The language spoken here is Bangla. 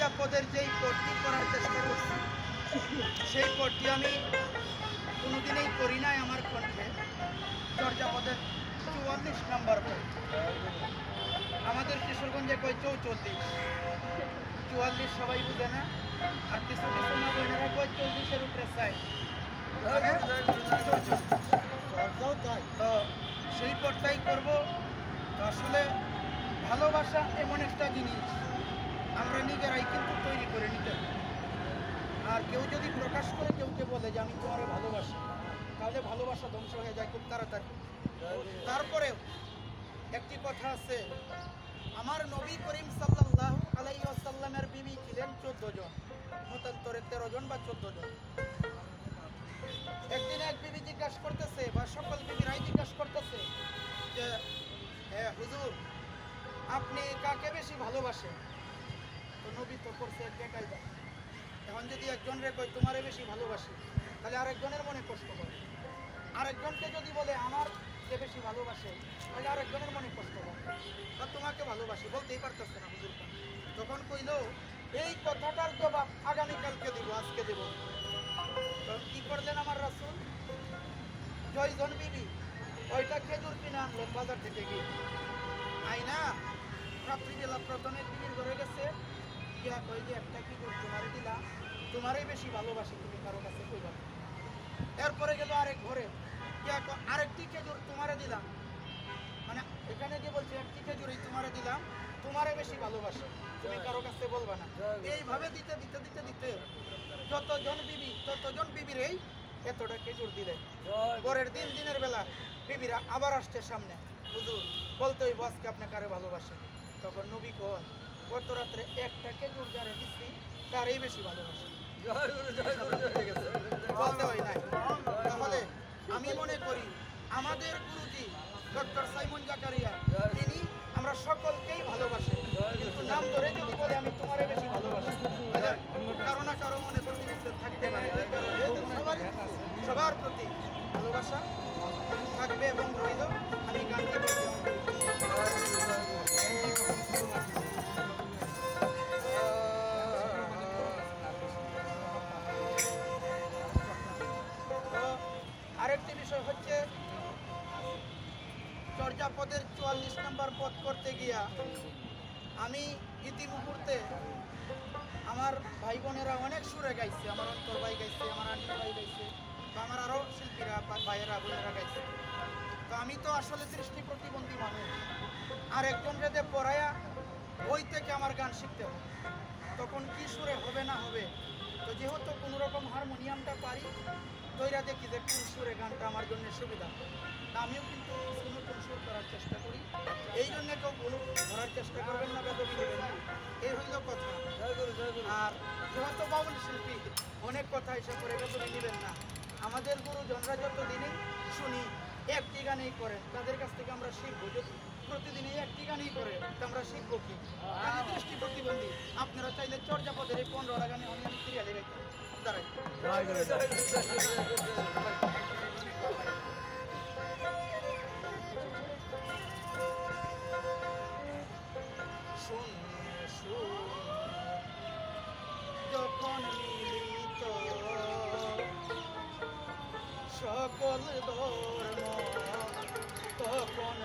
চর্যাপদের যেই পদটি করার চেষ্টা করছি সেই পদটি আমি কোনোদিনই করি নাই আমার কণ্ঠে। চর্যাপদের 44 নম্বর পদ। আমাদের কিশোরগঞ্জে কয় 44, 44 সবাই বুঝে না, আর কিছু কিছু মা বোনেরা কয় 40-এর উপরে চাই। তো সেই পদটাই করব। আসলে ভালোবাসা এমন একটা জিনিস আমরা নিজেরাই কিন্তু তৈরি করে নিতে হবে। আর কেউ যদি প্রকাশ করে কেউকে বলে যে আমি তোমারে ভালোবাসি, তাহলে ভালোবাসা ধ্বংস হয়ে যায় খুব তাড়াতাড়ি। তারপরেও একটি কথা আছে, আমার নবী করিম সাল্লাল্লাহু আলাইহি ওয়াসাল্লামের বিবি ছিলেন 14 জন, মতান্তরে 13 জন বা 14 জন। একদিন এক বিবি জিজ্ঞাসা করতেছে, বা সকল বিবিরাই জিজ্ঞাসা করতেছে যে হ্যাঁ হুজুর, আপনি কাকে বেশি ভালোবাসেন? তো নবী তো করছে একটা কায়দা। এখন যদি একজন রে কয় তোমারে বেশি ভালোবাসি, তাহলে আরেকজনের মনে কষ্ট করে। আরেকজনকে যদি বলে আমার কে বেশি ভালোবাসে, তাহলে আরেকজনের মনে কষ্ট করে। বা তোমাকে ভালোবাসি বলতেই পারতেছে না হুজুর। তখন কইল এই কথাটার জবাব আগামীকালকে দিব, আজকে দেব। তো কি করলেন আমার রাসূল? জয়জন বিবি ওইটা খেজুর কিনে আনলেন বাজার থেকে গিয়ে। আইনা রাত্রিবেলা প্রথমে বিবির ঘরে গেছে, গিয়া কই যে একটা খেজুর তোমারে দিলাম, তোমারই বেশি ভালোবাসি, তুমি কারো কাছে কইবা। এরপরে গেল আরেক ঘরে, গিয়া আরেকটি খেজুর তোমারে দিলাম, মানে এখানে যে বলছে একটি খেজুরই তোমারে দিলাম, তোমারে বেশি ভালোবাসি, তুমি কারো কাছে বলবা না। এইভাবে দিতে দিতে দিতে দিতে ততজন বিবিরেই এতটা খেজুর দিলেন। পরের দিনের বেলা বিবিরা আবার আসছে সামনে, হুজুর বলতে হইব আজকে আপনি কারে ভালোবাসেন। তখন নবী কয় গত রাত্রে একটা খেজুর যারে দিচ্ছি তারই বেশি ভালোবাসে, বলতে হয় নাই। তাহলে আমি মনে করি আমাদের গুরুজি ডক্টর সাইমন জাকারিয়া, তিনি আমরা সকলকেই ভালোবাসেন, কিন্তু নাম ধরে যদি বলে আমি তোমারে বেশি ভালোবাসি, কারো না কারো মনে প্রতিনিধিত্ব থাকতে পারে। সবার প্রতি ভালোবাসা থাকবে এবং রইল। আমি গানটি আরেকটি বিষয় হচ্ছে, চর্যাপদের 44 নম্বর পদ করতে গিয়া আমি ইতিমুহূর্তে আমার ভাই বোনেরা অনেক সুরে গাইছে, আমার অন্তর ভাই গাইছে, আমার আন্টি ভাই গাইছে, তো আমার আরও শিল্পীরা ভাইয়েরা বোনেরা গাইছে। তো আমি তো আসলে দৃষ্টি প্রতিবন্ধী মানুষ, আর একজন রেদে পড়ায়া বই থেকে আমার গান শিখতে হবে, তখন কি সুরে হবে না হবে। তো যেহেতু কোনো রকম হারমোনিয়ামটা পারি, তৈরা দেখি যে কোন সুরে গানটা আমার জন্য সুবিধা। আমিও কিন্তু নতুন সুর করার চেষ্টা করি, এই জন্য কেউ ভুল ধরার চেষ্টা করবেন না, বেদবি নেবেন না, এই হইল কথা। আর যেহেতু বাউল শিল্পী, অনেক কথা এসে করে বেদবি নেবেন না। আমাদের গুরুজনরা যতদিনই শুনি একটি গানেই করেন, তাদের কাছ থেকে আমরা শিখবো। যদি প্রতিদিনই একটি গানেই করে তো আমরা শিখবো কি? আমি দৃষ্টি প্রতিবন্ধী, আপনারা চাইলে চর্যাপদের এই 15টা গানে আমি সিরিয়ালে গাইতে দাঁড়াই। যখন মিলিত সকল ধর্ম, তখন